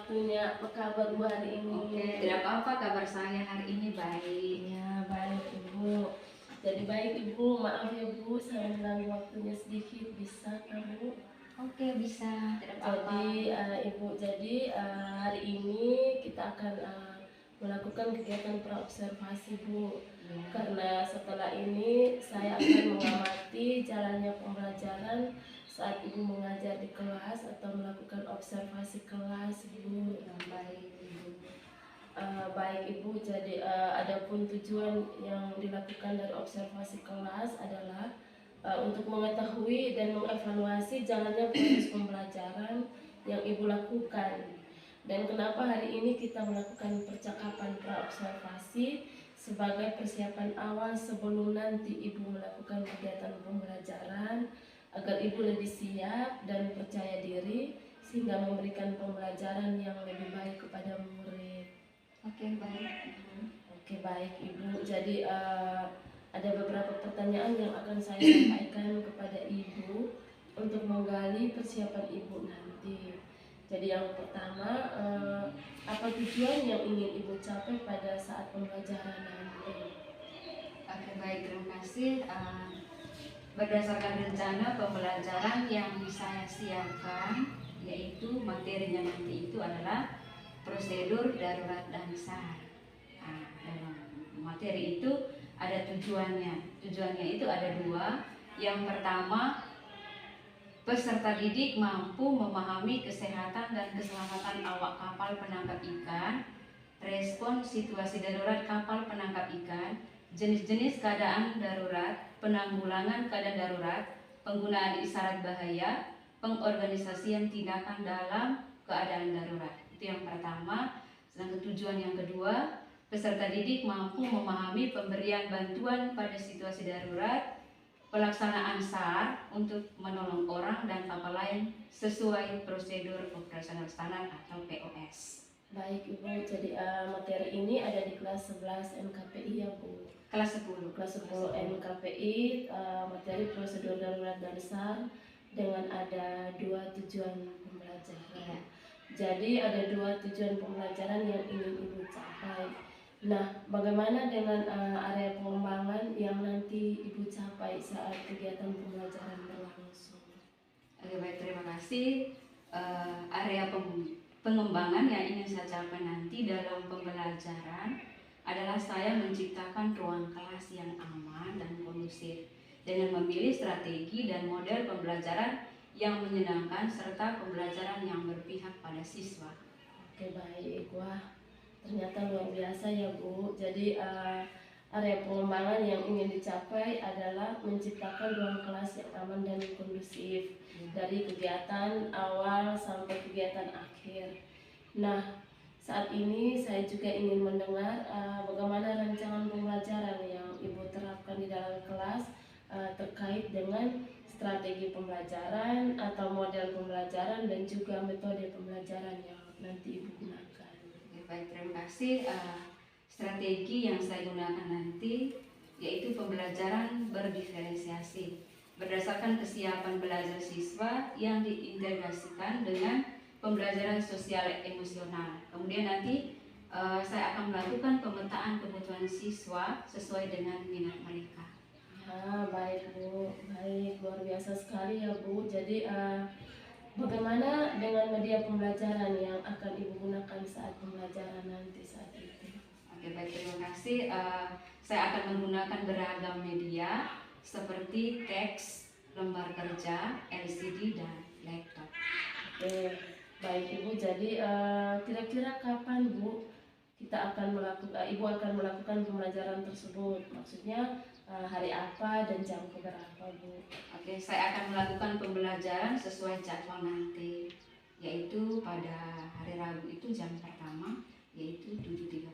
waktunya. Apa kabar Bu hari ini? Oke, tidak apa-apa, kabar saya hari ini baik. Ya, baik Ibu. Jadi baik Ibu, maaf ya Bu, saya mengganggu waktunya sedikit, bisa kamu? Oke, bisa, tidak apa-apa. Jadi hari ini kita akan melakukan kegiatan praobservasi Bu. Ya. Karena setelah ini saya akan mengamati jalannya pembelajaran saat Ibu mengajar di kelas atau melakukan observasi kelas Bu. Baik, Ibu. Baik Ibu, jadi adapun tujuan yang dilakukan dari observasi kelas adalah untuk mengetahui dan mengevaluasi jalannya proses pembelajaran yang Ibu lakukan. Dan kenapa hari ini kita melakukan percakapan praobservasi sebagai persiapan awal sebelum nanti Ibu melakukan kegiatan pembelajaran agar Ibu lebih siap dan percaya diri sehingga memberikan pembelajaran yang lebih baik kepada murid. Oke, baik, Ibu. Oke, baik Ibu. Jadi ada beberapa pertanyaan yang akan saya sampaikan kepada Ibu untuk menggali persiapan Ibu nanti. Jadi yang pertama, apa tujuan yang ingin Ibu capai pada saat pembelajaran nanti? Oke, baik, terima kasih. Berdasarkan rencana pembelajaran yang saya siapkan, yaitu materinya nanti itu adalah prosedur darurat dan SAR. Dalam materi itu ada tujuannya. Tujuannya itu ada dua. Yang pertama, peserta didik mampu memahami kesehatan dan keselamatan awak kapal penangkap ikan, respon situasi darurat kapal penangkap ikan, jenis-jenis keadaan darurat, penanggulangan keadaan darurat, penggunaan isyarat bahaya, pengorganisasian tindakan dalam keadaan darurat. Itu yang pertama. Sedangkan tujuan yang kedua, peserta didik mampu memahami pemberian bantuan pada situasi darurat, pelaksanaan SAR untuk menolong orang dan kapal lain sesuai prosedur operasional standar atau POS. Baik Ibu, jadi materi ini ada di kelas 11 NKPI ya Bu? Kelas 10. Kelas 10 NKPI, materi prosedur darurat dan SAR dengan ada dua tujuan pembelajaran. Ya. Jadi ada dua tujuan pembelajaran yang ingin Ibu capai. Nah, bagaimana dengan area pengembangan yang nanti Ibu capai saat kegiatan pembelajaran berlangsung? Oke, baik, terima kasih. Area pengembangan yang ingin saya capai nanti dalam pembelajaran adalah saya menciptakan ruang kelas yang aman dan kondusif dengan memilih strategi dan model pembelajaran yang menyenangkan serta pembelajaran yang berpihak pada siswa. Oke, baik. Wah, ternyata luar biasa ya Bu. Jadi area pengembangan yang ingin dicapai adalah menciptakan ruang kelas yang aman dan kondusif dari kegiatan awal sampai kegiatan akhir. Nah, saat ini saya juga ingin mendengar bagaimana rancangan pembelajaran yang Ibu terapkan di dalam kelas terkait dengan strategi pembelajaran atau model pembelajaran dan juga metode pembelajaran yang nanti Ibu gunakan. Oke, baik, terima kasih. Strategi yang saya gunakan nanti yaitu pembelajaran berdiferensiasi berdasarkan kesiapan belajar siswa yang diintegrasikan dengan pembelajaran sosial emosional. Kemudian nanti saya akan melakukan pemetaan kebutuhan siswa sesuai dengan minat mereka. Ya, baik Bu, baik, luar biasa sekali ya Bu. Jadi bagaimana dengan media pembelajaran yang akan Ibu gunakan saat pembelajaran nanti saat itu? Oke, baik, terima kasih. Saya akan menggunakan beragam media seperti teks, lembar kerja, LCD, dan laptop. Oke, baik Ibu. Jadi kira-kira kapan Bu Ibu akan melakukan pembelajaran tersebut? Maksudnya hari apa dan jam berapa Bu? Oke, saya akan melakukan pembelajaran sesuai jadwal nanti, yaitu pada hari Rabu itu jam pertama, yaitu 7.30.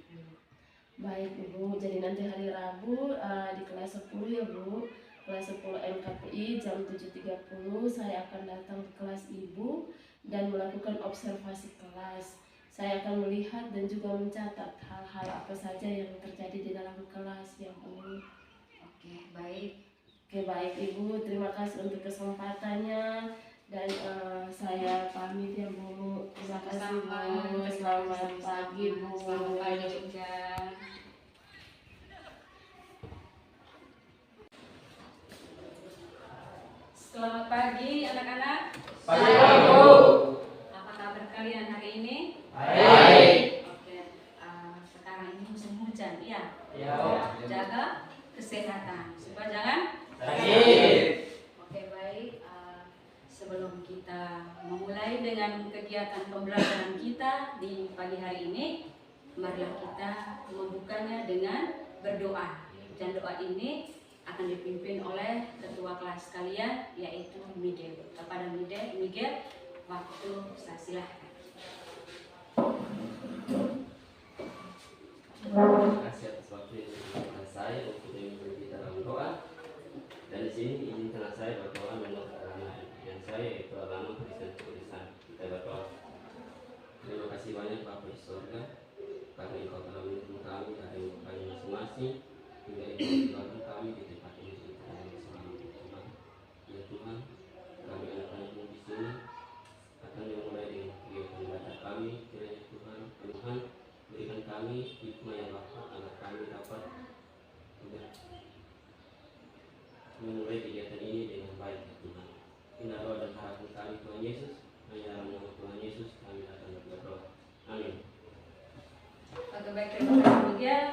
Baik Ibu, jadi nanti hari Rabu di kelas 10 ya Bu, kelas 10 NKPI jam 7.30 saya akan datang ke kelas Ibu dan melakukan observasi kelas. Saya akan melihat dan juga mencatat hal-hal apa saja yang terjadi di dalam kelas ya Bu. Oke, baik. Oke, baik Ibu, terima kasih untuk kesempatannya Dan saya pamit ya Bu. Terima kasih Bu. Sama-sama. Selamat pagi Bu. Selamat pagi juga. Selamat pagi anak-anak. Pagi Bu. Apa kabar kalian hari ini? Baik. Oke, sekarang ini musim hujan, ya. Ya. Jaga kesehatan supaya jangan Sakit. Oke, baik. Sebelum kita memulai dengan kegiatan pembelajaran kita di pagi hari ini, marilah kita membukanya dengan berdoa. Dan doa ini akan dipimpin oleh ketua kelas kalian, yaitu Miguel. Kepada Miguel, waktu saya silahkan. Terima kasih atas waktu yang diberikan saya untuk memimpin kita dalam doa. Dan di sini izinkanlah saya berdoa menurut keterangan yang saya yaitu agama Kristen tulisan. Kita berdoa. Terima kasih banyak Bapa di surga karena Engkau telah menuntun kami dari kami masing-masing hingga Engkau menempatkan kami di tempat ini dengan selama Tuhan. Ya Tuhan, kami anak-anakmu di sini akan dimulai dengan kegiatan baca kami. Kiranya Tuhan berikan kami hikmah yang Bapa agar kami dapat memulai kegiatan ini dengan baik ya Tuhan. Inilah doa dan harapan kami Tuhan Yesus. Hanya dalam nama Tuhan Yesus kami akan berdoa. Amin. Oke, baik, terima kasih Miguel.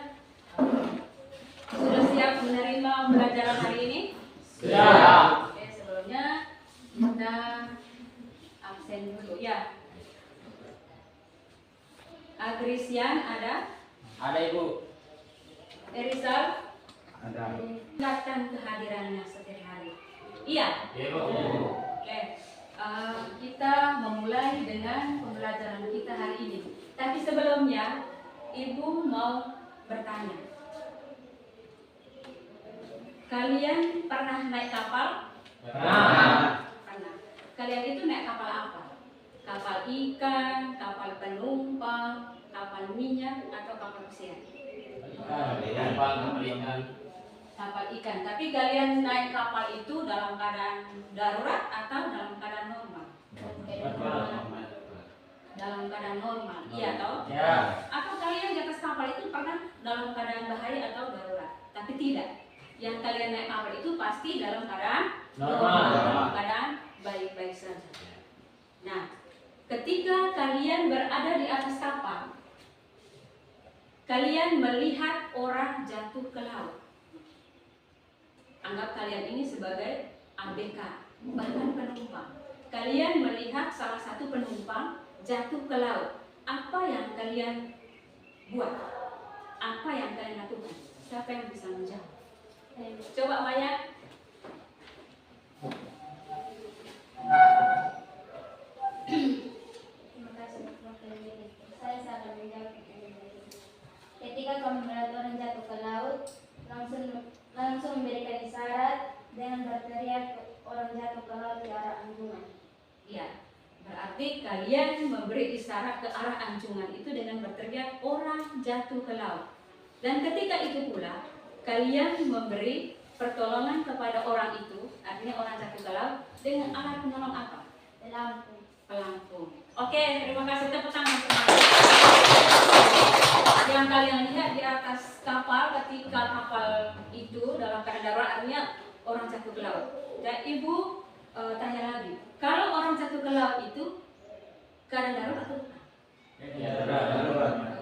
Sudah siap menerima pembelajaran hari ini? Siap. Oke, sebelumnya kita absen dulu ya. Agrisian ada? Ada Ibu. Erisal? Ada. Ingatkan kehadirannya setiap hari. Iya? Ibu. Oke. Kita memulai dengan pembelajaran kita hari ini. Tapi sebelumnya, Ibu mau bertanya. Kalian pernah naik kapal? Pernah. Pernah. Kalian itu naik kapal apa? Kapal ikan, kapal penumpang, kapal minyak, atau kapal pesiar? Kapal ikan. Tapi kalian naik kapal itu dalam keadaan darurat atau dalam keadaan normal? Dalam keadaan normal, iya toh? Ya. Atau kalian di atas kapal itu pernah dalam keadaan bahaya atau darurat? Tapi tidak. Yang kalian naik kapal itu pasti dalam keadaan Normal. dalam keadaan baik-baik saja. Nah, ketika kalian berada di atas kapal, kalian melihat orang jatuh ke laut. Anggap kalian ini sebagai ABK, bahkan penumpang. Kalian melihat salah satu penumpang jatuh ke laut. Apa yang kalian buat? Apa yang kalian lakukan? Siapa yang bisa menjawab? Coba Maya. Terima kasih waktu ini. Saya sangat menjawab pertanyaan. Ketika kami melihat orang jatuh ke laut, langsung memberikan isyarat dengan berteriak orang jatuh ke laut ke arah anjungan. Iya, berarti kalian memberi isyarat ke arah anjungan itu dengan berteriak orang jatuh ke laut. Dan ketika itu pula, kalian memberi pertolongan kepada orang itu, artinya orang jatuh ke laut, dengan alat penolong apa? Pelampung. Pelampung. Oke, terima kasih, tepuk tangan semuanya. Yang kalian lihat di atas kapal ketika kapal itu dalam keadaan darurat, artinya orang jatuh ke laut. Dan Ibu tanya lagi, kalau orang jatuh ke laut itu keadaan darurat atau bukan?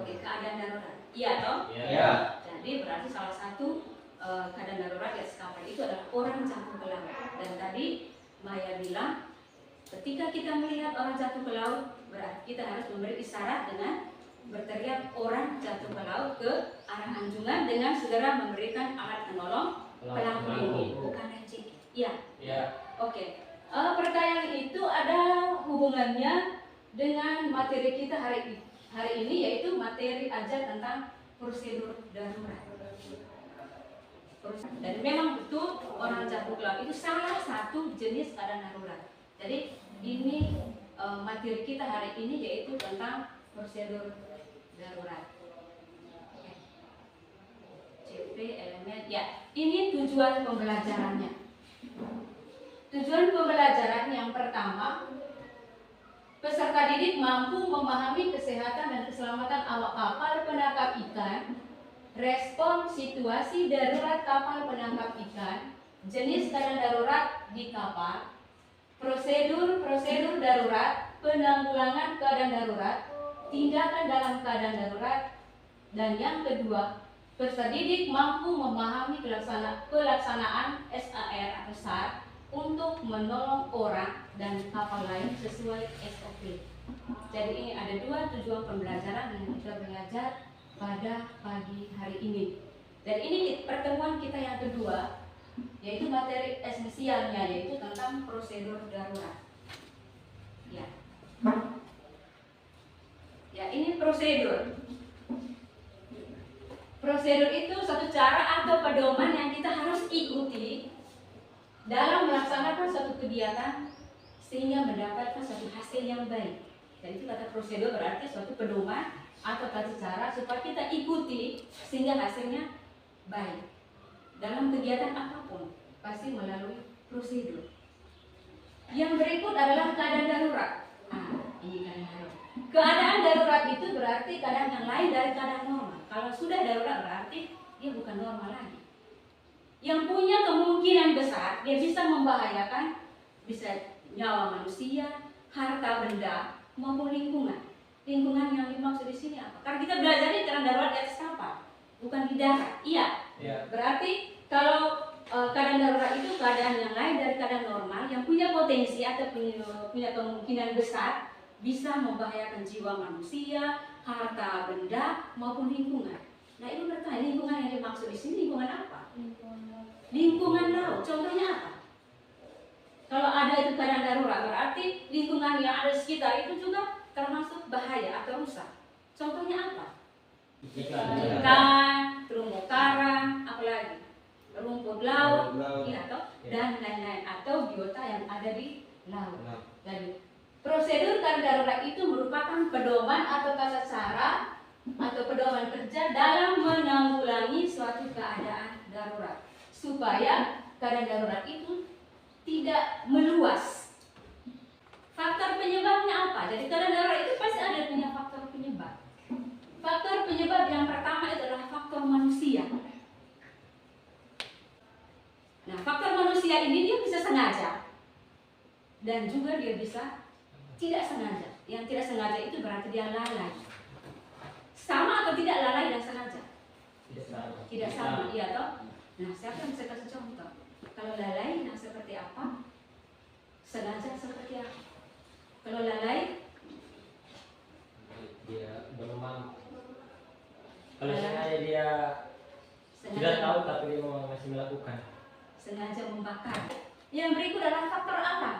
Oke, keadaan darurat. Iya toh? Ya. Jadi berarti salah satu keadaan darurat di atas kapal itu adalah orang jatuh ke laut. Dan tadi Maya bilang, ketika kita melihat orang jatuh ke laut, berarti kita harus memberi isyarat dengan berteriak orang jatuh ke laut ke arah anjungan dengan segera memberikan alat penolong pelampung ini, bukan receh. Iya. Ya. Oke. Pertanyaan itu ada hubungannya dengan materi kita hari ini, yaitu materi ajar tentang prosedur darurat. Dan memang betul orang jatuh ke laut itu salah satu jenis keadaan darurat. Jadi ini materi kita hari ini yaitu tentang prosedur darurat. CP elemen ya. Ini tujuan pembelajarannya. Tujuan pembelajaran yang pertama, peserta didik mampu memahami kesehatan dan keselamatan awak kapal penangkap ikan, respon situasi darurat kapal penangkap ikan, jenis keadaan darurat di kapal, prosedur darurat, penanggulangan keadaan darurat, tindakan dalam keadaan darurat, dan yang kedua, peserta didik mampu memahami pelaksanaan SAR atau SAR untuk menolong orang dan kapal lain sesuai SOP. Jadi ini ada dua tujuan pembelajaran yang kita belajar pada pagi hari ini. Dan ini pertemuan kita yang kedua, yaitu materi esensialnya, yaitu tentang prosedur darurat. Ya, ini prosedur. Prosedur itu suatu cara atau pedoman yang kita harus ikuti dalam melaksanakan suatu kegiatan sehingga mendapatkan suatu hasil yang baik. Jadi itu kata prosedur berarti suatu pedoman atau tata cara supaya kita ikuti sehingga hasilnya baik. Dalam kegiatan apapun pasti melalui prosedur. Yang berikut adalah keadaan darurat. Ini keadaan darurat. Keadaan darurat itu berarti keadaan yang lain dari keadaan normal. Kalau sudah darurat berarti dia bukan normal lagi. Yang punya kemungkinan besar dia bisa membahayakan bisa nyawa manusia, harta benda maupun lingkungan. Lingkungan yang dimaksud di sini apa? Karena kita belajar ini keadaan darurat di atas kapal, bukan di darat. Iya. Berarti kalau keadaan darurat itu keadaan yang lain dari keadaan normal yang punya potensi atau punya kemungkinan besar bisa membahayakan jiwa manusia, harta benda maupun lingkungan. Nah, ini bertanya lingkungan yang dimaksud di sini lingkungan apa? Lingkungan laut. Contohnya apa? Kalau ada itu keadaan darurat berarti lingkungan yang ada di sekitar itu juga termasuk bahaya atau rusak. Contohnya apa? Ikan, terumbu karang, apalagi rumput laut, dan lain-lain atau biota yang ada di laut. Jadi prosedur keadaan darurat itu merupakan pedoman atau tata cara atau pedoman kerja dalam menanggulangi suatu keadaan darurat supaya keadaan darurat itu tidak meluas. Faktor penyebabnya apa? Jadi keadaan darurat itu pasti ada punya faktor penyebab. Faktor penyebab yang pertama adalah faktor manusia. Nah, faktor manusia ini dia bisa sengaja dan juga dia bisa tidak sengaja. Yang tidak sengaja itu berarti dia lalai. Sama atau tidak lalai dan sengaja? Tidak sama, iya toh? Nah, siapa yang bisa kasih contoh? Kalau lalai, nah seperti apa? Sengaja seperti apa? Kalau lalai, dia belum mampu. Kalau sengaja dia sudah tahu tapi dia masih melakukan. Sengaja membakar. Yang berikut adalah faktor alam.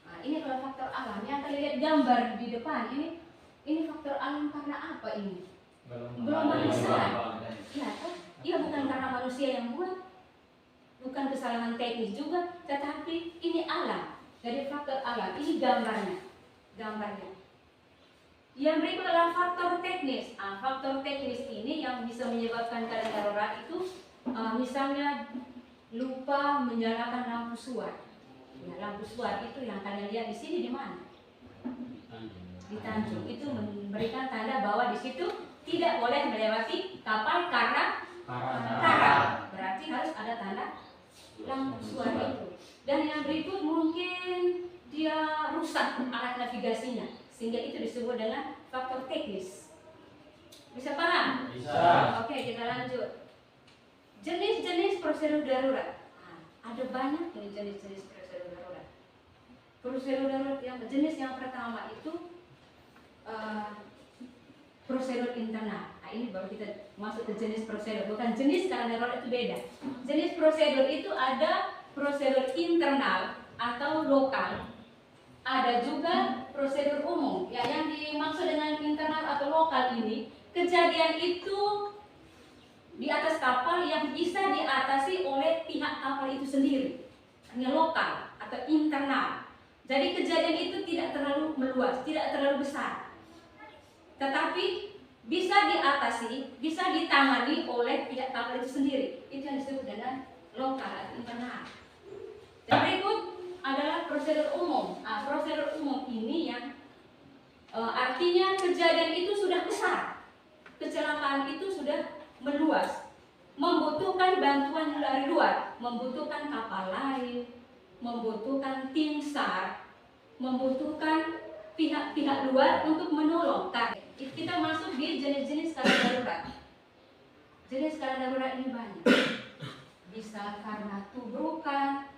Nah, ini kalau faktor alam yang kalian lihat gambar di depan ini faktor alam karena apa ini? Belum manusia. Ya, toh? Iya, bukan karena manusia yang buat, bukan kesalahan teknis juga, tetapi ini alam. Jadi faktor alam ini gambarnya. Yang berikut adalah faktor teknis. Faktor teknis ini yang bisa menyebabkan keadaan darurat itu, misalnya lupa menyalakan lampu suar. Ya, lampu suar itu yang kalian lihat di sini di mana? Di Tanjung. Itu memberikan tanda bahwa di situ tidak boleh melewati kapal karena karam. Berarti harus ada tanda lampu suar itu. Dan yang berikut mungkin dia rusak alat navigasinya, sehingga itu disebut dengan faktor teknis. Bisa paham? Bisa. Oke, kita lanjut. Jenis-jenis prosedur darurat. Ada banyak jenis-jenis prosedur darurat. Prosedur darurat yang jenis yang pertama itu prosedur internal. Nah, ini baru kita masuk ke jenis prosedur. Bukan jenis, karena darurat itu beda. Jenis prosedur itu ada prosedur internal atau lokal. Ada juga prosedur umum. Ya, yang dimaksud dengan internal atau lokal ini, kejadian itu di atas kapal yang bisa diatasi oleh pihak kapal itu sendiri. Ini lokal atau internal. Jadi kejadian itu tidak terlalu meluas, tidak terlalu besar. Tetapi bisa diatasi, bisa ditangani oleh pihak kapal itu sendiri. Itu yang disebut dengan lokal atau internal. Berikut adalah prosedur umum. Prosedur umum ini yang artinya kejadian itu sudah besar, kecelakaan itu sudah meluas, membutuhkan bantuan dari luar, membutuhkan kapal lain, membutuhkan tim SAR, membutuhkan pihak-pihak luar untuk menolong. Kita masuk di jenis-jenis keadaan darurat. Jenis keadaan darurat ini banyak. Bisa karena tubrukan.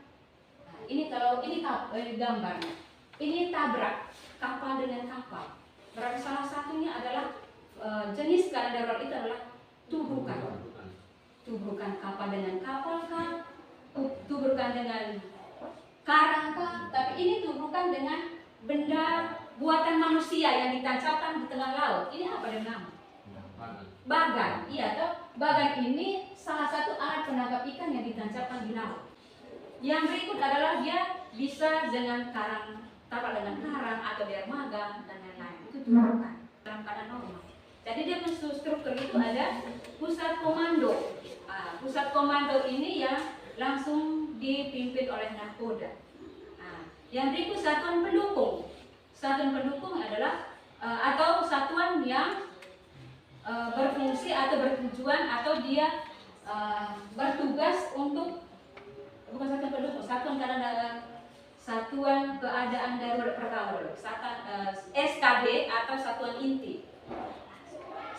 Nah, ini kalau ini gambarnya. Ini tabrak kapal dengan kapal. Berarti salah satunya adalah jenis keadaan darurat itu adalah tubrukan. Tubrukan kapal dengan kapal kah? Tubrukan dengan karang kah? Tapi ini tubrukan dengan benda buatan manusia yang ditancapkan di tengah laut. Ini apa namanya? Bagan. Iya toh? Bagan ini salah satu alat penangkap ikan yang ditancapkan di laut. Yang berikut adalah dia bisa dengan karang, kapal dengan karang atau dermaga dan lain-lain. Itu tubrukan dalam keadaan normal. Jadi dia struktur itu ada pusat komando. Pusat komando ini yang langsung dipimpin oleh nahkoda. Yang berikut satuan pendukung. Satuan pendukung adalah atau satuan yang berfungsi atau bertujuan atau dia bertugas untuk bukan satuan pendukung, satuan keadaan darurat pertama dulu, SKD atau satuan inti.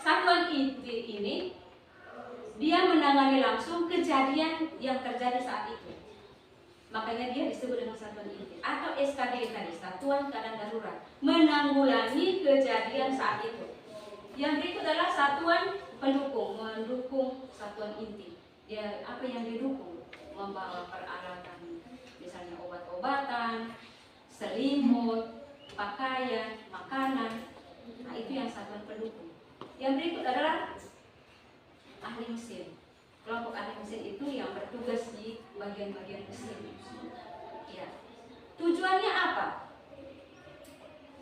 Satuan inti ini dia menangani langsung kejadian yang terjadi saat itu. Makanya dia disebut dengan satuan inti atau SKD tadi, satuan keadaan darurat, menanggulangi kejadian saat itu. Yang berikut adalah satuan pendukung, mendukung satuan inti. Dia apa yang didukung? Membawa peralatan, misalnya obat-obatan, selimut, pakaian, makanan. Nah, itu yang satuan pendukung. Yang berikut adalah ahli mesin. Kelompok ahli mesin itu yang bertugas di bagian-bagian mesin. Ya. Tujuannya apa?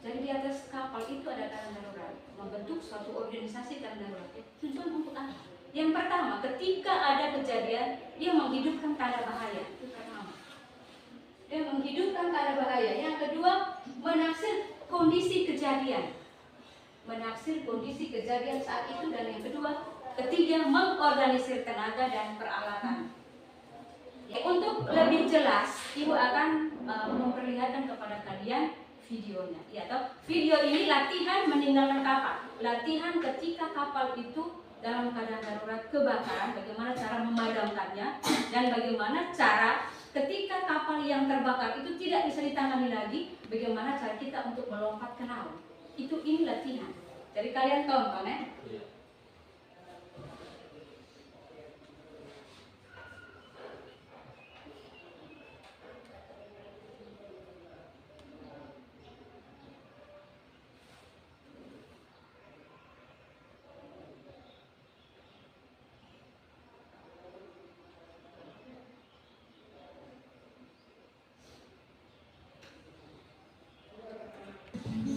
Jadi di atas kapal itu ada keadaan darurat, membentuk suatu organisasi keadaan darurat. Tujuan untuk apa? Yang pertama, ketika ada kejadian, dia menghidupkan tanda bahaya. Itu pertama. Dia menghidupkan tanda bahaya. Yang kedua, menaksir kondisi kejadian. Menaksir kondisi kejadian saat itu. Dan yang kedua, ketiga, mengorganisir tenaga dan peralatan. Untuk lebih jelas, Ibu akan memperlihatkan kepada kalian videonya. Ya, atau video ini latihan meninggalkan kapal. Latihan ketika kapal itu dalam keadaan darurat kebakaran, bagaimana cara memadamkannya, dan bagaimana cara ketika kapal yang terbakar itu tidak bisa ditangani lagi, bagaimana cara kita untuk melompat ke laut. Ini latihan. Jadi kalian tonton ya.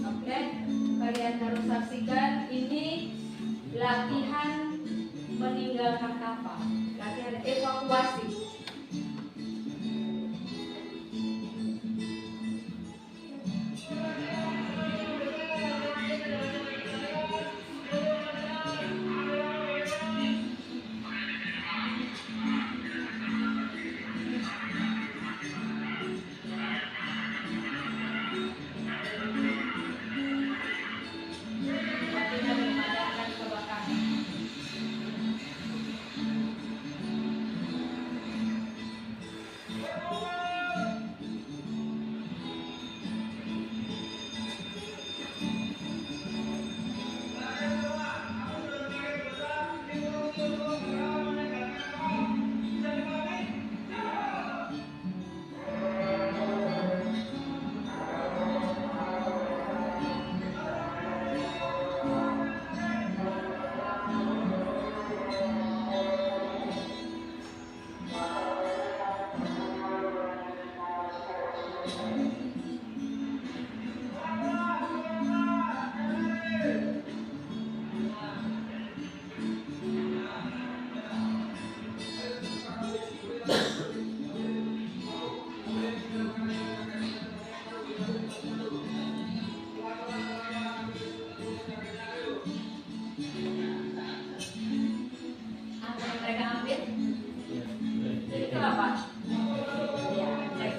Oke, kalian harus saksikan ini latihan meninggalkan kapal, latihan evakuasi. Pak? Ya, cek.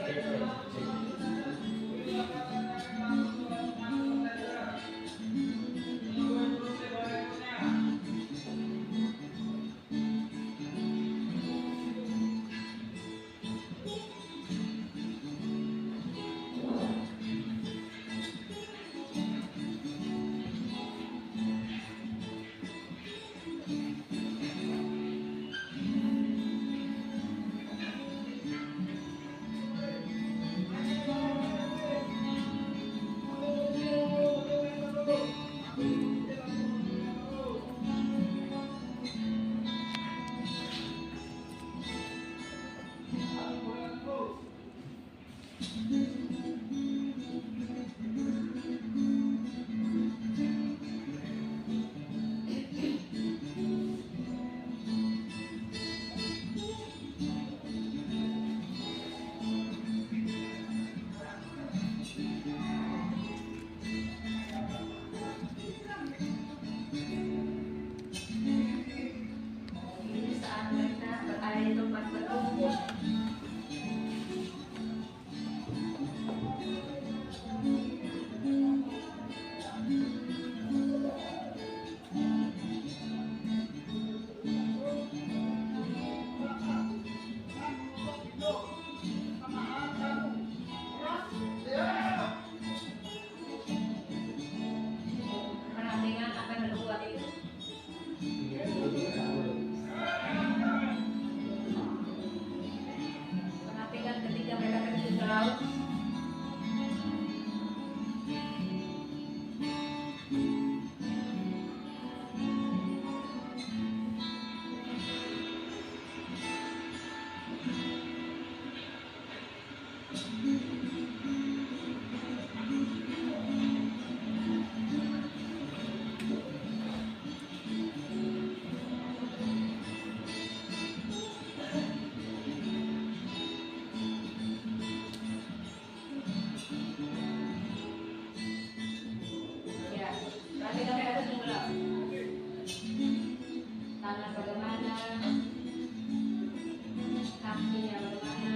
Ini saat mereka berada di tempat berkumpul. Perhatikan apa yang dibuat itu. Perhatikan ketika mereka terjun ke laut. Ya, perhatikan mereka terjun ke laut. Tangan bagaimana, kakinya bagaimana.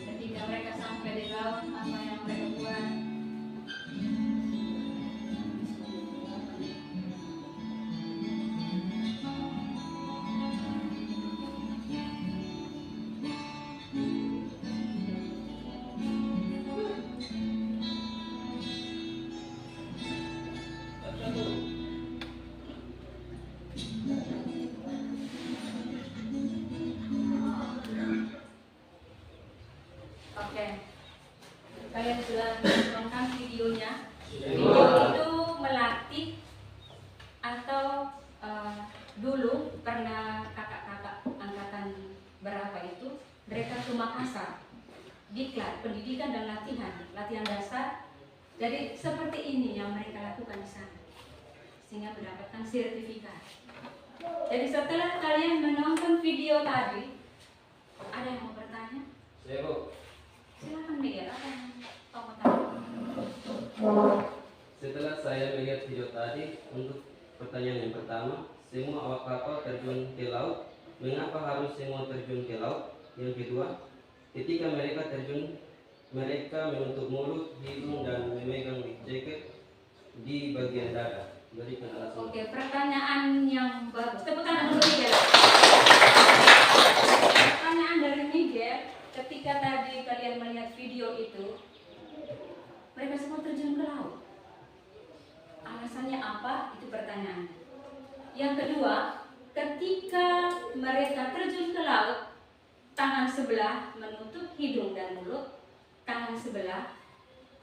Ketika mereka sampai di laut, apa yang mereka buat? Oke, kalian sudah menonton videonya. Video itu melatih atau dulu pernah kakak-kakak angkatan berapa itu mereka ke Makassar, diklat pendidikan dan latihan dasar. Jadi seperti ini yang mereka lakukan di sana, sehingga mendapatkan sertifikat. Jadi setelah kalian menonton video tadi, ada yang mau bertanya? Saya Bu, Silakan Miguel, apa yang kamu tahu? setelah saya melihat video tadi, untuk pertanyaan yang pertama, semua awak kapal terjun ke laut. Mengapa harus semua terjun ke laut? Yang kedua, ketika mereka terjun, mereka menutup mulut, hidung, dan memegang jaket di bagian dada. Berikan alasan. Oke, pertanyaan yang bagus. Tepuk tangan dulu Miguel. Pertanyaan dari Miguel, ketika tadi kalian melihat video itu, mereka semua terjun ke laut. Alasannya apa? Itu pertanyaan. Yang kedua, ketika mereka terjun ke laut, tangan sebelah menutup hidung dan mulut, tangan sebelah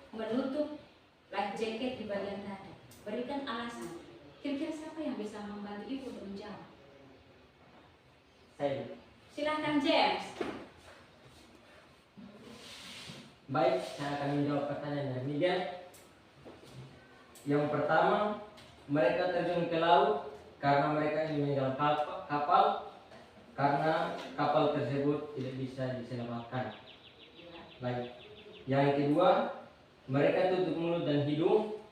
menutup life jacket di bagian dada. Berikan alasan. Kira-kira siapa yang bisa membantu ibu untuk menjawab? Saya. Silahkan James. Baik, saya akan menjawab pertanyaan dari Miguel. Yang pertama, mereka terjun ke laut karena mereka ingin meninggalkan kapal karena kapal tersebut tidak bisa diselamatkan. Lagi. Yang kedua, mereka tutup mulut dan hidung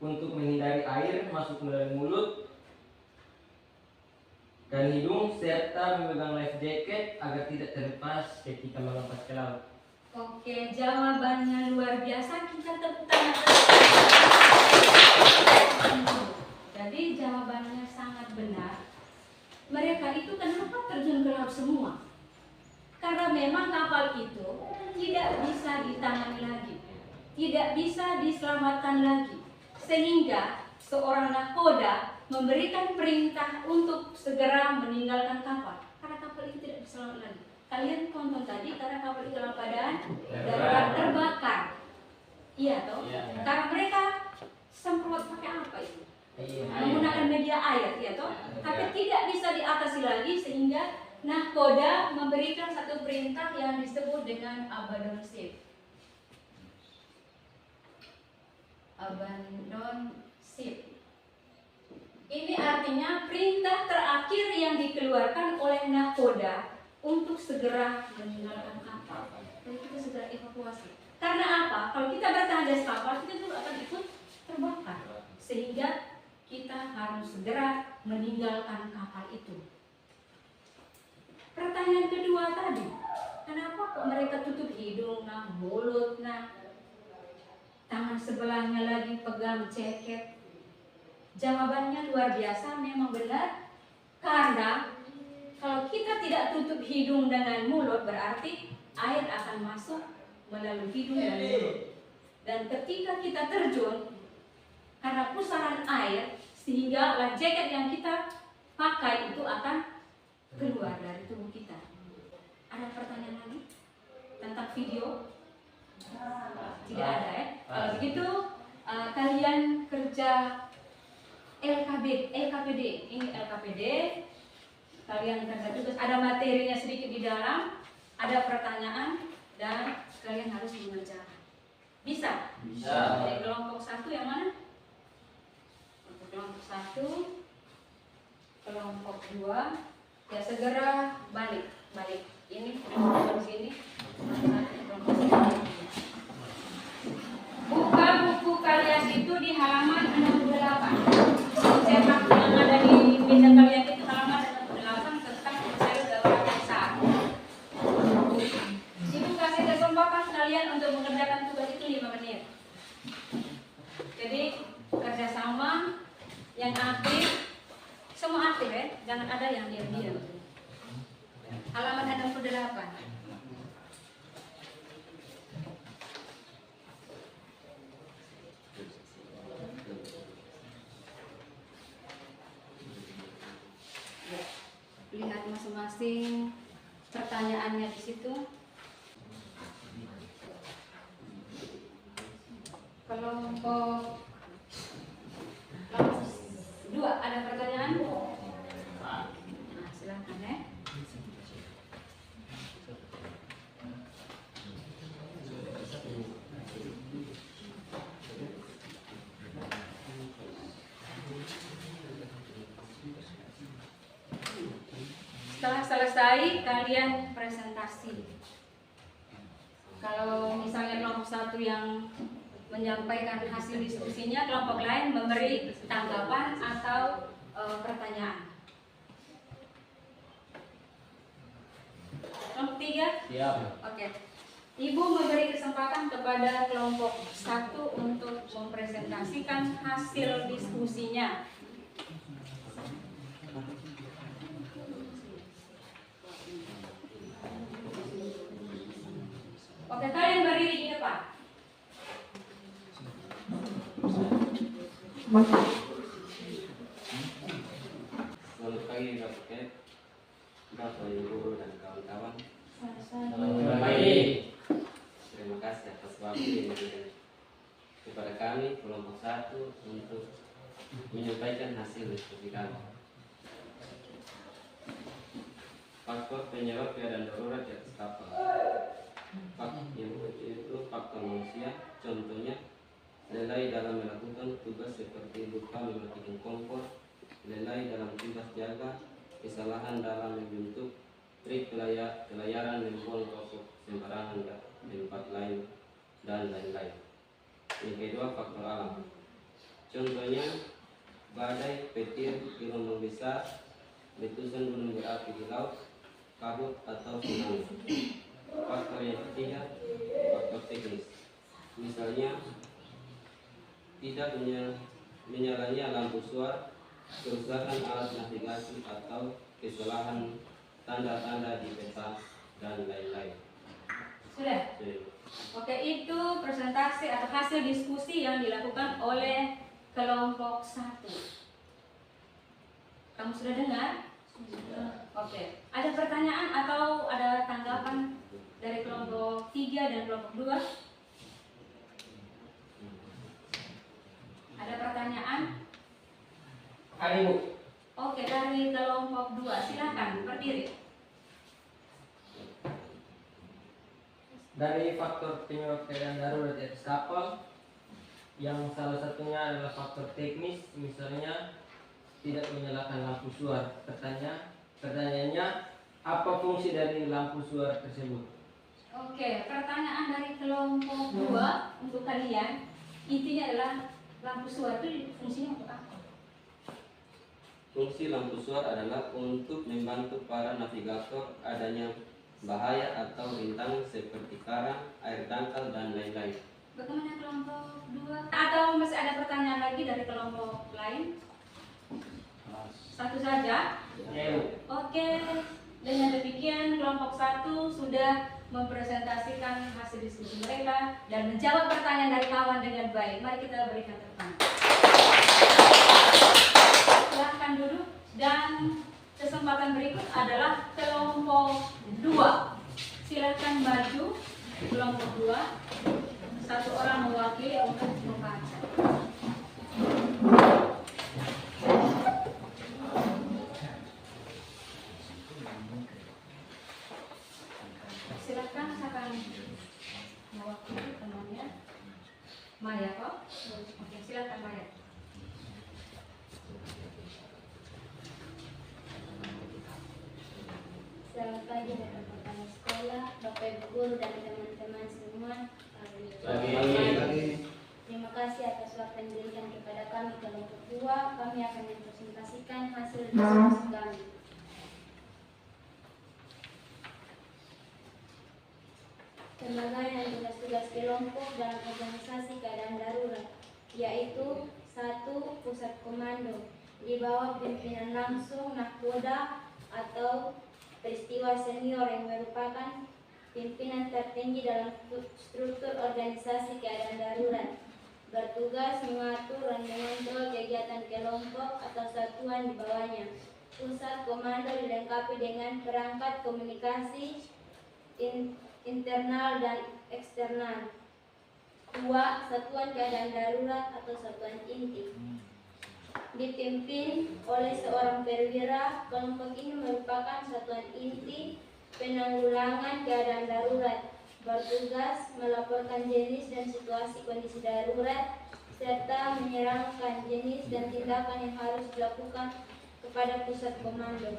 untuk menghindari air masuk melalui mulut dan hidung serta memegang life jacket agar tidak terlepas ketika melompat ke laut. Oke, jawabannya luar biasa. Kita tepuk tangan. Jadi jawabannya sangat benar. Mereka itu kenapa terjun ke laut semua? Karena memang kapal itu tidak bisa ditangani lagi, tidak bisa diselamatkan lagi, sehingga seorang nakoda memberikan perintah untuk segera meninggalkan kapal karena kapal itu tidak bisa selamat lagi. Kalian tonton tadi karena kapal itu dalam keadaan darurat terbakar. Iya toh? Karena mereka semprot pakai apa itu? Menggunakan media air, ya toh? Tapi tidak bisa diatasi lagi sehingga nakoda memberikan satu perintah yang disebut dengan abandon ship. Abandon ship. Ini artinya perintah terakhir yang dikeluarkan oleh nakoda untuk segera meninggalkan kapal. Dan kita segera evakuasi. Karena apa? Kalau kita bertahan di kapal, kita juga akan ikut terbakar. Sehingga kita harus segera meninggalkan kapal itu. Pertanyaan kedua tadi, kenapa kok mereka tutup hidung, mulut, tangan sebelahnya lagi pegang jaket? Jawabannya luar biasa, memang benar. Karena kalau kita tidak tutup hidung dengan mulut, berarti air akan masuk melalui hidung dan mulut. Dan ketika kita terjun, karena pusaran air, sehingga life jacket yang kita pakai itu akan keluar dari tubuh kita. Ada pertanyaan lagi tentang video? Tidak ada ya? Kalau begitu kalian kerja LKPD. Ini LKPD. Kalian kerja tugas. Ada materinya sedikit di dalam. Ada pertanyaan dan kalian harus mengerjakan. Bisa? Bisa. Dari kelompok 1 yang mana? Untuk kelompok 1, kelompok 2. Ya segera balik. Ini di sini. Buka buku kalian itu di halaman 68. Cetak yang ada di meja kalian itu halaman 68 tentang sel darurat besar. Ibu kasih kesempatan kalian untuk mengerjakan tugas itu 5 menit. Jadi kerjasama yang aktif. Semua aktif ya, jangan ada yang diam-diam. Halaman 68. Ya, lihat masing-masing pertanyaannya di situ. Kelompok 2 ada pertanyaan? Nah, silakan ya. Setelah selesai kalian presentasi. Kalau misalnya kelompok 1 yang menyampaikan hasil diskusinya, kelompok lain memberi tanggapan atau pertanyaan. Kelompok 3? Siap. Oke. Ibu memberi kesempatan kepada kelompok 1 untuk mempresentasikan hasil diskusinya. Oke, kalian berdiri di depan. Selamat pagi Bapak Ibu dan kawan-kawan. Selamat pagi. Terima kasih atas waktu yang diberikan kepada kami kelompok 1 untuk menyampaikan hasil diskusi kami. Faktor penyebab keadaan darurat di atas kapal. Faktor yang itu faktor manusia, contohnya lalai dalam melakukan tugas seperti lupa mematikan kompor, lalai dalam tugas jaga, kesalahan dalam membentuk trik pelayaran, membuang rokok sembarangan di tempat lain, dan lain-lain. Yang kedua, faktor alam. Contohnya, badai, petir, gelombang besar, letusan gunung berapi di laut, kabut atau tsunami. Faktor yang ketiga, faktor teknis. Misalnya, tidak menyalanya lampu suar, kerusakan alat navigasi atau kesalahan tanda-tanda di peta, dan lain-lain. Sudah? Oke, itu presentasi atau hasil diskusi yang dilakukan oleh kelompok 1. Kamu sudah dengar? Oke. Ada pertanyaan atau ada tanggapan dari kelompok 3 dan kelompok 2? Ada pertanyaan? Ada Ibu. Oke, dari kelompok 2 silakan berdiri. Dari faktor penyebab keadaan darurat di atas kapal, yang salah satunya adalah faktor teknis, misalnya tidak menyalakan lampu suar. Pertanyaannya, apa fungsi dari lampu suar tersebut? Oke, pertanyaan dari kelompok 2 untuk kalian, intinya adalah lampu suar itu fungsinya untuk apa? Fungsi lampu suar adalah untuk membantu para navigator adanya bahaya atau rintangan seperti karang, air dangkal, dan lain-lain. Bagaimana kelompok 2? Atau masih ada pertanyaan lagi dari kelompok lain? Satu saja? Ya, Ibu. Oke, dengan demikian kelompok 1 sudah mempresentasikan hasil diskusi mereka dan menjawab pertanyaan dari kawan dengan baik. Mari kita berikan tepuk tangan. Silahkan duduk, dan kesempatan berikut adalah kelompok 2. Silahkan maju kelompok 2. Satu orang mewakili untuk membaca. Silahkan akan mewakili temannya. Maya kok? Oke, silahkan Maya. Selamat pagi rekan-rekan sekolah, Bapak Ibu guru dan teman-teman semua. Terima kasih atas waktu yang diberikan kepada kami kelompok 2. Kami akan mempresentasikan hasil diskusi kami. Pembagian tugas-tugas kelompok dalam organisasi keadaan darurat, yaitu 1. Pusat komando di bawah pimpinan langsung Nahkoda atau peristiwa senior yang merupakan pimpinan tertinggi dalam struktur organisasi keadaan darurat, bertugas mengatur dan mengontrol kegiatan kelompok atau satuan di bawahnya. Pusat komando dilengkapi dengan perangkat komunikasi internal dan eksternal. 2. Satuan keadaan darurat atau satuan inti dipimpin oleh seorang perwira. Kelompok ini merupakan satuan inti penanggulangan keadaan darurat, bertugas melaporkan jenis dan situasi kondisi darurat serta menyerangkan jenis dan tindakan yang harus dilakukan kepada pusat komando.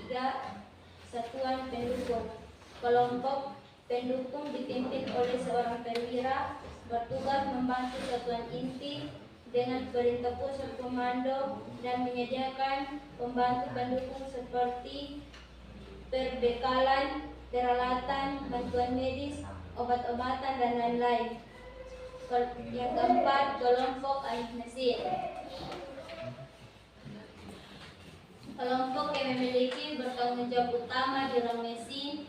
3. Satuan pendukung. Kelompok pendukung dipimpin oleh seorang perwira, bertugas membantu satuan inti dengan perintah pusat komando dan menyediakan pembantu pendukung seperti perbekalan, peralatan, bantuan medis, obat-obatan, dan lain-lain. Yang keempat, kelompok alih mesin. Kelompok yang memiliki bertanggung jawab utama di ruang mesin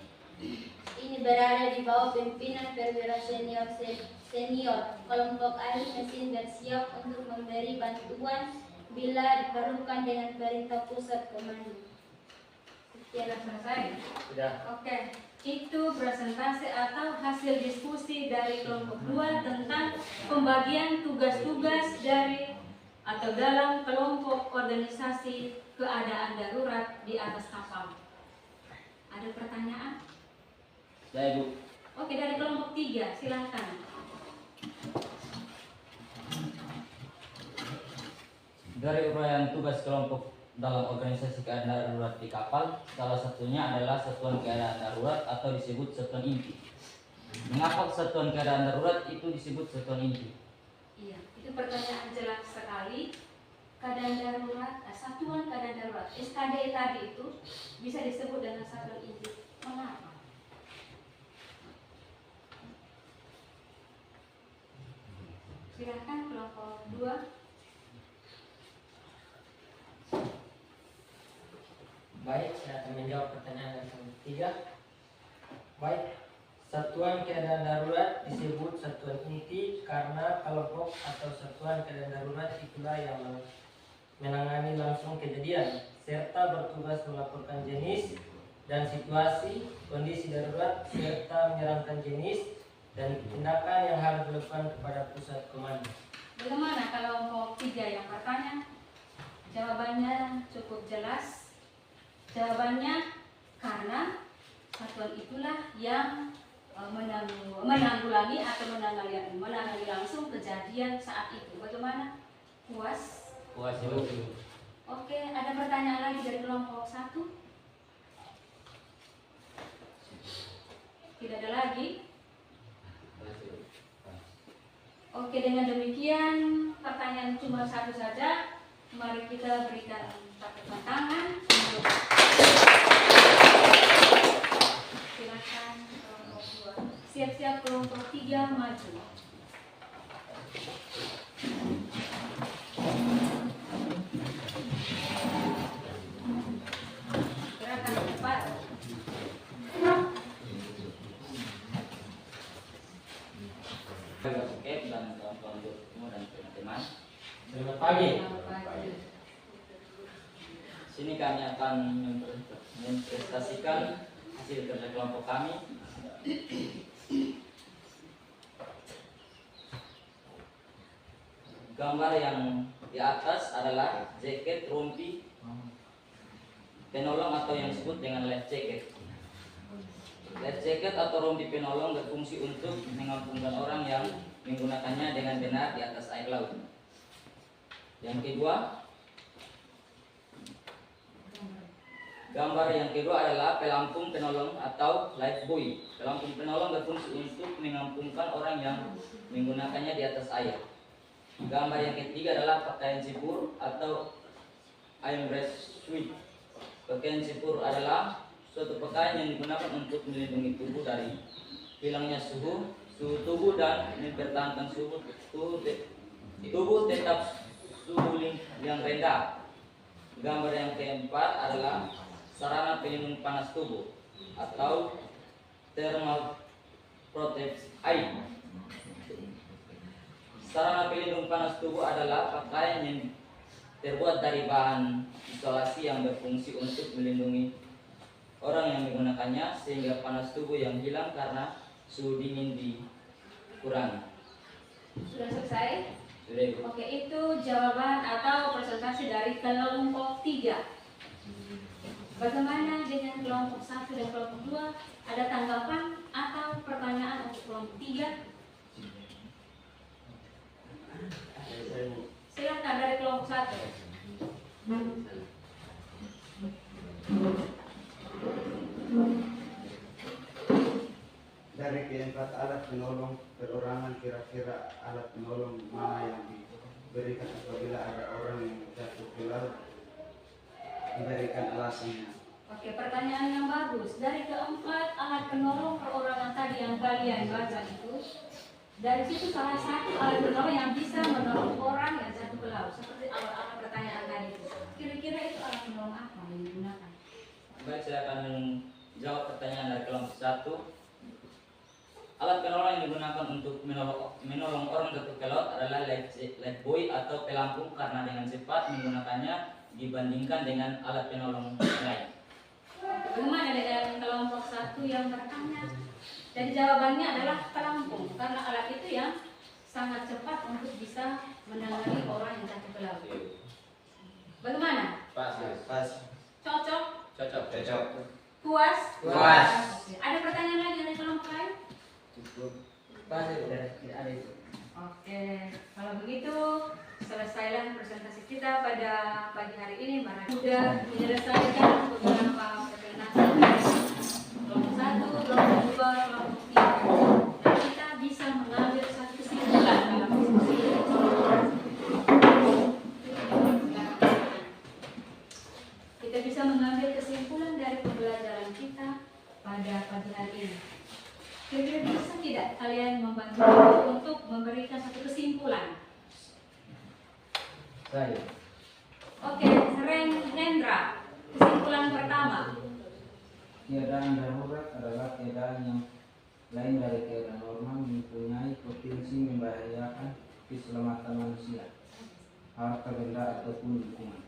ini berada di bawah pimpinan perwira senior. Kelompok alih mesin bersiap untuk memberi bantuan bila diperlukan dengan perintah pusat komando. Sudah selesai? Sudah. Oke, itu presentasi atau hasil diskusi dari kelompok 2 tentang pembagian tugas-tugas dari atau dalam kelompok organisasi keadaan darurat di atas kapal. Ada pertanyaan? Ya, Ibu. Oke, dari kelompok 3, silahkan. Dari uraian tugas kelompok dalam organisasi keadaan darurat di kapal, salah satunya adalah satuan keadaan darurat atau disebut satuan inti. Mengapa satuan keadaan darurat itu disebut satuan inti? Iya, itu pertanyaan jelas sekali. Keadaan darurat, satuan keadaan darurat, SKD tadi itu bisa disebut dengan satuan inti. Mengapa? Silakan kelompok 2. Baik, saya akan menjawab pertanyaan yang ketiga. Baik, satuan keadaan darurat disebut satuan inti karena kelompok atau satuan keadaan darurat itulah yang menangani langsung kejadian serta bertugas melaporkan jenis dan situasi kondisi darurat serta menyarankan jenis dan tindakan yang harus dilakukan kepada pusat komando. Bagaimana kelompok 3 yang bertanya? Jawabannya cukup jelas. Jawabannya karena satuan itulah yang menanggulangi atau menangani langsung kejadian saat itu. Bagaimana? Puas? Puas itu. Oke, ada pertanyaan lagi dari kelompok 1? Tidak ada lagi? Oke, dengan demikian pertanyaan cuma satu saja. Mari kita berikan tepuk tangan untuk silakan kelompok 2. Siap-siap kelompok 3 maju. Gerakan cepat. Oke, dan kawan-kawan semua dan teman-teman. Selamat pagi. Selamat pagi. Sini kami akan mempresentasikan hasil kerja kelompok kami. Gambar yang di atas adalah jaket rompi penolong atau yang disebut dengan life jacket. Life jacket atau rompi penolong berfungsi untuk mengampungkan orang yang menggunakannya dengan benar di atas air laut. Yang kedua, gambar yang kedua adalah pelampung penolong atau lifebuoy. Pelampung penolong berfungsi untuk mengampungkan orang yang menggunakannya di atas air. Gambar yang ketiga adalah pakaian sipur atau armrest suit. Pakaian sipur adalah suatu pakaian yang digunakan untuk melindungi tubuh dari hilangnya suhu tubuh dan mempertahankan tubuh tetap suhu yang rendah. Gambar yang keempat adalah sarana pelindung panas tubuh atau thermal protect eye. Sarana pelindung panas tubuh adalah pakaian yang terbuat dari bahan isolasi yang berfungsi untuk melindungi orang yang menggunakannya sehingga panas tubuh yang hilang karena suhu dingin dikurangi. Sudah selesai? Sudah, Ibu. Oke, itu jawaban atau presentasi dari kelompok 3. Bagaimana dengan kelompok 1 dan kelompok 2? Ada tanggapan atau pertanyaan untuk kelompok 3? Silakan dari kelompok 1. Dari keempat alat penolong perorangan, kira-kira alat penolong mana yang diberikan apabila ada orang yang jatuh ke laut? Memberikan alasannya. Oke, pertanyaan yang bagus. Dari keempat alat penolong perorangan tadi yang kalian baca itu, dari situ salah satu alat penolong yang bisa menolong orang yang jatuh ke laut, seperti awal-awal pertanyaan tadi itu. Kira-kira itu alat penolong apa yang digunakan? Baik, saya akan menjawab pertanyaan dari kelompok 1. Alat penolong yang digunakan untuk menolong orang jatuh ke laut adalah lifebuoy atau pelampung karena dengan cepat menggunakannya dibandingkan dengan alat penolong lain. Bagaimana dengan kelompok 1 yang bertanya? Dan jawabannya adalah pelampung karena alat itu yang sangat cepat untuk bisa menangani orang yang jatuh ke laut. Bagaimana? Pas. Cocok? Cocok. Puas? Puas. Oke. Ada pertanyaan lagi dari kelompok lain? Cukup. Pas, Ibu. Tidak ada itu. Oke, kalau begitu selesailah presentasi kita pada pagi hari ini. Sudah menyelesaikan beberapa perkenalkan kelompok 1, kelompok 2, kelompok 3. Nah, kita bisa mengambil satu kesimpulan dalam diskusi ini. Kita bisa mengambil kesimpulan dari pembelajaran kita pada pagi hari ini. Kira-kira bisa tidak kalian membantu untuk memberikan satu kesimpulan? Saya. Oke, Hendra. Kesimpulan pertama. Keadaan darurat adalah keadaan yang lain dari keadaan normal, mempunyai potensi membahayakan keselamatan manusia, harta benda ataupun lingkungan.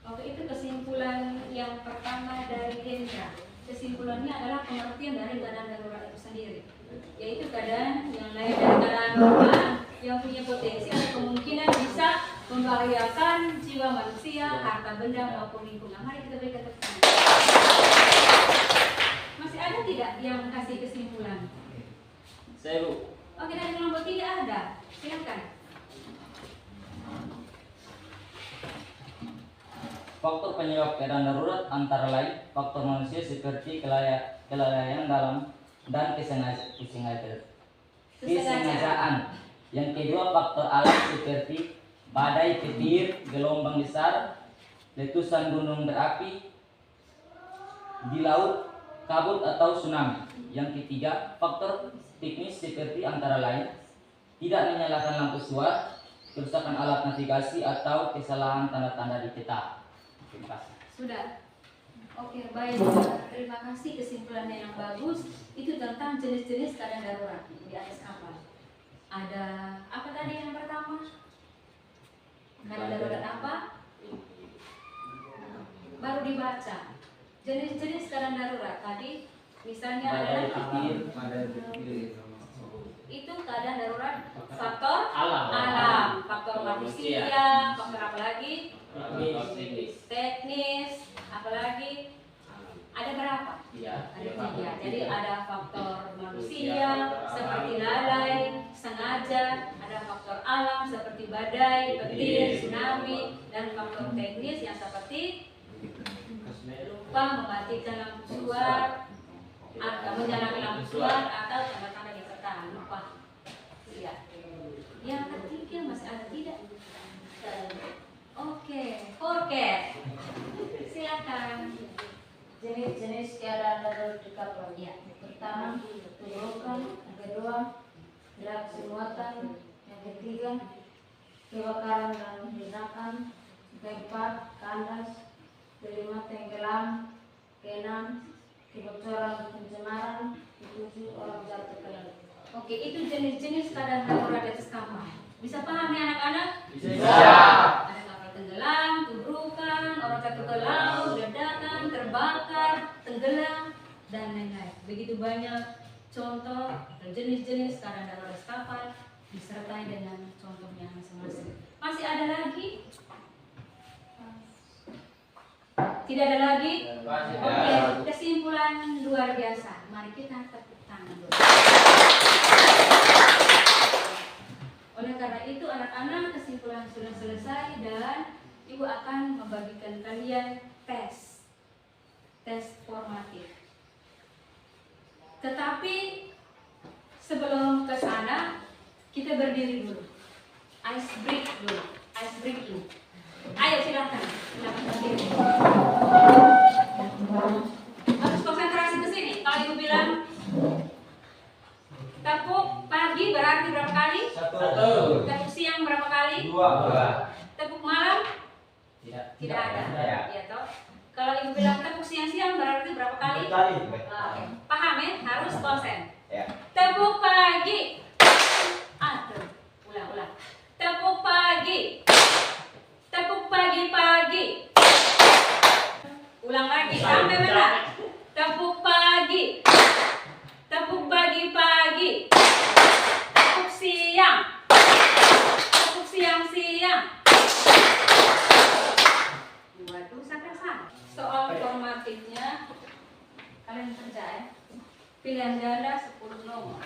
Oke, itu kesimpulan yang pertama dari Hendra. Kesimpulannya adalah pengertian dari keadaan darurat itu sendiri, yaitu keadaan yang lain dari keadaan normal yang punya potensi atau kemungkinan bisa membahayakan jiwa manusia, harta benda maupun lingkungan. Mari kita berikan tepuk tangan. Masih ada tidak yang kasih kesimpulan? Saya Bu. Oke, dari kelompok 3 ada. Silakan. Faktor penyebab keadaan darurat antara lain faktor manusia seperti kelalaian dalam dan kesengajaan. Yang kedua faktor alam seperti badai, petir, gelombang besar, letusan gunung berapi di laut, kabut atau tsunami. Yang ketiga faktor teknis seperti antara lain tidak menyalakan lampu suar, kerusakan alat navigasi atau kesalahan tanda-tanda di peta. Terima kasih. Sudah. Oke, baik. Terima kasih kesimpulannya yang bagus. Itu tentang jenis-jenis keadaan darurat di atas kapal. Ada apa tadi yang pertama? Keadaan darurat apa? Baru dibaca. Jenis-jenis keadaan darurat tadi misalnya adalah itu keadaan darurat faktor alam, faktor manusia, faktor apa lagi? Teknis, apalagi ada berapa? Ada 3. Jadi ada faktor manusia seperti lalai, sengaja, ada faktor alam seperti badai, petir, tsunami, dan faktor teknis yang seperti lupa mematikan lampu suar, atau menyalakan lampu suar atau tanda-tanda di peta, lupa. Iya. Yang ketiga masih ada tidak? Oke, forecast. Silakan. Jenis-jenis keadaan darurat di kapal. Ya. Pertama, tenggelam. Yang kedua, reaksi muatan. Yang ketiga, kebakaran dan ledakan. Keempat, kandas. Kelima, tenggelam. Keenam, kebocoran pencemaran. Ketujuh, orang jatuh ke laut. Oke, itu jenis-jenis keadaan darurat di atas kapal. Bisa paham ya anak-anak? Bisa. Ada kapal tenggelam, tubrukan, orang jatuh ke laut, ledakan, terbakar, tenggelam, dan lain-lain. Begitu banyak contoh dan jenis-jenis keadaan darurat kapal disertai dengan contohnya masing-masing. Masih ada lagi? Tidak ada lagi? Oke, kesimpulan luar biasa. Mari kita tepuk tangan dulu. Oleh karena itu anak-anak, kesimpulan sudah selesai dan Ibu akan membagikan kalian tes formatif. Tetapi sebelum ke sana kita berdiri dulu. Ice breaking. Ayo silakan berdiri. Harus konsentrasi ke sini. Kalau Ibu bilang tepuk pagi berarti berapa kali? 1. Tepuk siang berapa kali? 2. Tepuk malam? Tidak ada. Ya. Ya toh. Kalau Ibu bilang tepuk siang-siang berarti berapa kali? Oke. Paham ya? Harus konsen. Ya. Tepuk pagi. Aduh. Ulang. Tepuk pagi. Tepuk pagi. Ulang lagi sampai benar. Tepuk pagi. Tepuk pagi. Tepuk siang. Tepuk siang. Waduh, sampai sana. Soal formatifnya kalian kerja ya. Pilihan ganda 10 nomor.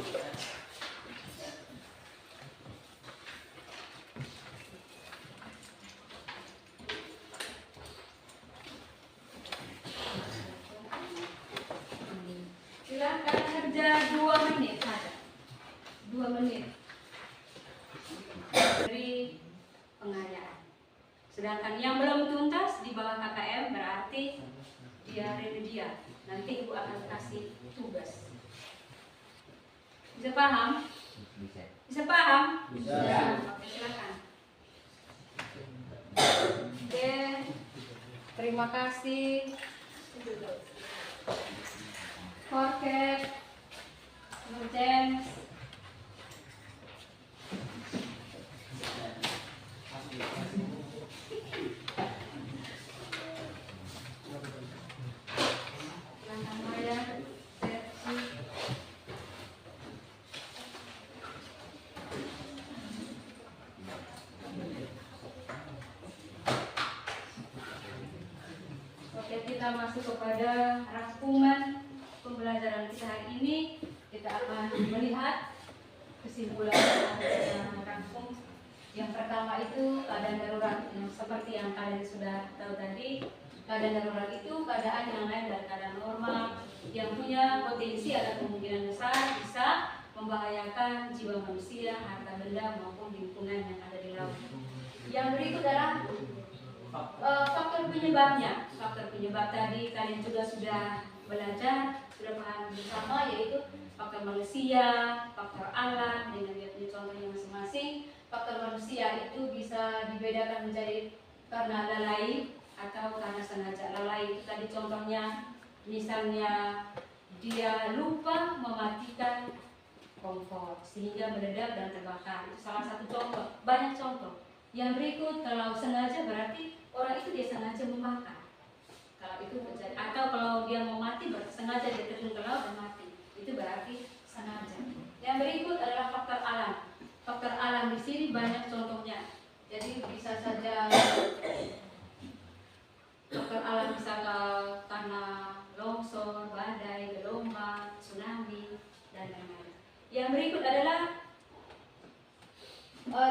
Silakan kerja 2 menit saja. 2 menit dari pengarayaan. Sedangkan yang belum tuntas di bawah KKM berarti dia remedial. Nanti ibu akan kasih tugas. Bisa paham? Bisa paham? Bisa. Oke, silakan. Oke, terima kasih. Forket, James. Silakan Maya, Sergi. Oke, kita masuk kepada rangkuman pembelajaran kita hari ini. Kita akan melihat kesimpulan yang kita rangkum. Yang pertama itu keadaan darurat, yang seperti yang kalian sudah tahu tadi. Keadaan darurat itu keadaan yang lain dari keadaan normal, yang punya potensi atau kemungkinan besar bisa membahayakan jiwa manusia, harta benda maupun lingkungan yang ada di laut. Yang berikut adalah faktor penyebabnya. Faktor penyebab tadi kalian juga sudah belajar, sudah paham bersama, yaitu faktor manusia, faktor alam dengan dia punya contohnya masing-masing. Faktor manusia itu bisa dibedakan menjadi karena lalai atau karena sengaja. Lalai itu tadi contohnya, misalnya dia lupa mematikan kompor sehingga meledak dan terbakar. Itu salah satu contoh. Banyak contoh. Yang berikut, kalau sengaja berarti orang itu dia sengaja membakar. Kalau itu terjadi, atau kalau dia mau mati berarti sengaja dia terjun ke laut dan mati. Itu berarti sengaja. Yang berikut adalah faktor alam. Faktor alam di sini banyak contohnya. Jadi bisa saja faktor alam bisa karena longsor, badai, gelombang, tsunami, dan lain-lain. Yang berikut adalah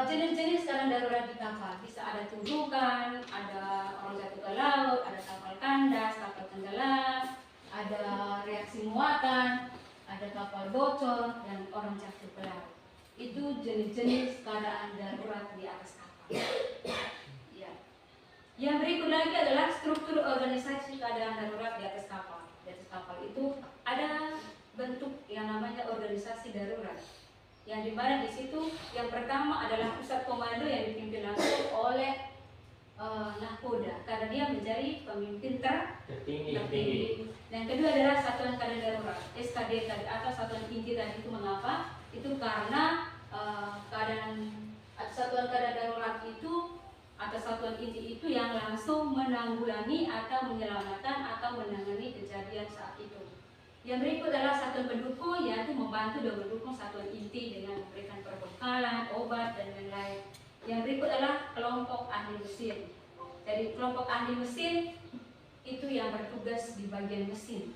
jenis-jenis keadaan darurat di kapal. Bisa ada tujukan, ada orang jatuh ke laut, ada kapal kandas, kapal tenggelam, ada reaksi muatan, ada kapal bocor, dan orang jatuh ke laut. Itu jenis-jenis keadaan darurat di atas kapal. Ya. Yang berikut lagi adalah struktur organisasi keadaan darurat di atas kapal. Di atas kapal itu ada bentuk yang namanya organisasi darurat. Yang dimana di situ yang pertama adalah pusat komando yang dipimpin langsung oleh nahkoda, karena dia menjadi pemimpin tertinggi. Yang kedua adalah satuan keadaan darurat, SKD tadi, atau satuan inti tadi. Itu mengapa? Itu karena satuan keadaan darurat itu atau satuan inti itu yang langsung menanggulangi atau menyelamatkan atau menangani kejadian saat itu. Yang berikut adalah satuan pendukung, yaitu membantu dan mendukung satuan inti dengan memberikan perbekalan, obat, dan lain-lain. Yang berikut adalah kelompok ahli mesin. Jadi kelompok ahli mesin itu yang bertugas di bagian mesin.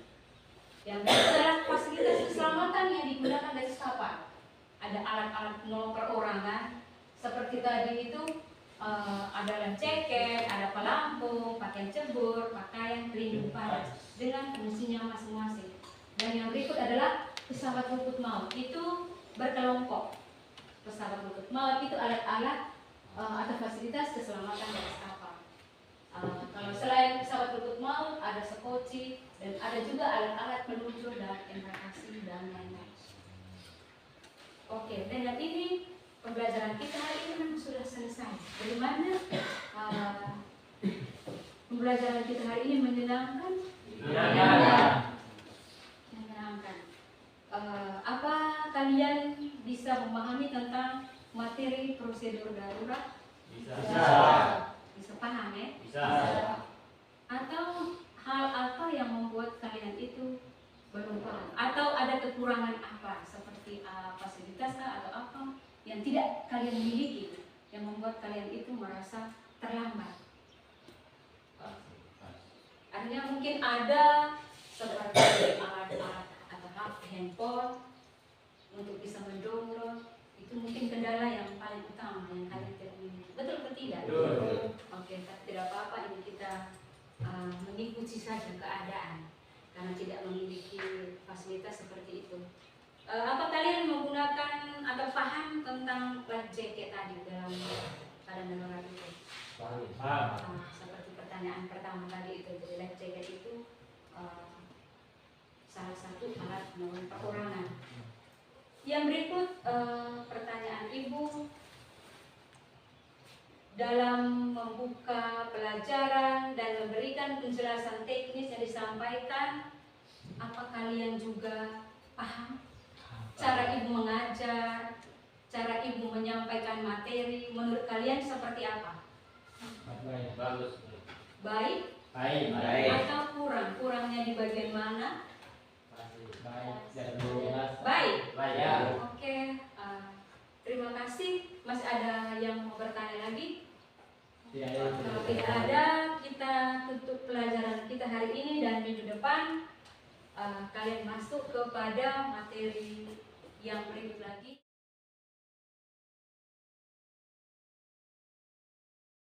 Yang berikut adalah fasilitas keselamatan yang digunakan dari kapal. Ada alat-alat penolong perorangan, seperti tadi itu ada lem ceket, ada pelampung, pakaian cebur, pakaian pelindung panas dengan fungsinya masing-masing. Dan yang berikut adalah pesawat rumput maut, itu berkelompok. Pesawat rumput maut itu alat-alat atau fasilitas keselamatan dari kapal. Kalau selain pesawat rumput maut, ada sekoci dan ada juga alat-alat peluncur dan embarkasi dan lain-lain. Oke, dengan ini pembelajaran kita hari ini memang sudah selesai. Bagaimana pembelajaran kita hari ini menyenangkan? Menyenangkan. Apa kalian bisa memahami tentang materi prosedur darurat? Bisa paham ya? Bisa. Atau hal apa yang membuat kalian itu belum paham? Atau ada kekurangan apa? Seperti fasilitas atau apa yang tidak kalian miliki yang membuat kalian itu merasa terlambat? Artinya mungkin ada seperti alat-alat atau handphone untuk bisa mendownload, itu mungkin kendala yang paling utama yang kalian temui. Betul atau tidak? Betul. Oke, tidak apa-apa, ini kita mengikuti saja keadaan karena tidak memiliki fasilitas seperti itu. Apa kalian menggunakan atau paham tentang life jacket tadi dalam keadaan darurat itu? Seperti pertanyaan pertama tadi itu, jadi life jacket itu salah satu alat penolong perorangan. Yang berikut pertanyaan Ibu, dalam membuka pelajaran dan memberikan penjelasan teknis yang disampaikan, apa kalian juga paham cara Ibu mengajar, cara Ibu menyampaikan materi, menurut kalian seperti apa? Bagus. Baik? Baik. Atau kurang? Kurangnya di bagian mana? Baik. Baik. Oke, terima kasih. Masih ada yang mau bertanya lagi? Kalau tidak ada, kita tutup pelajaran kita hari ini dan minggu depan kalian masuk kepada materi yang berikut lagi.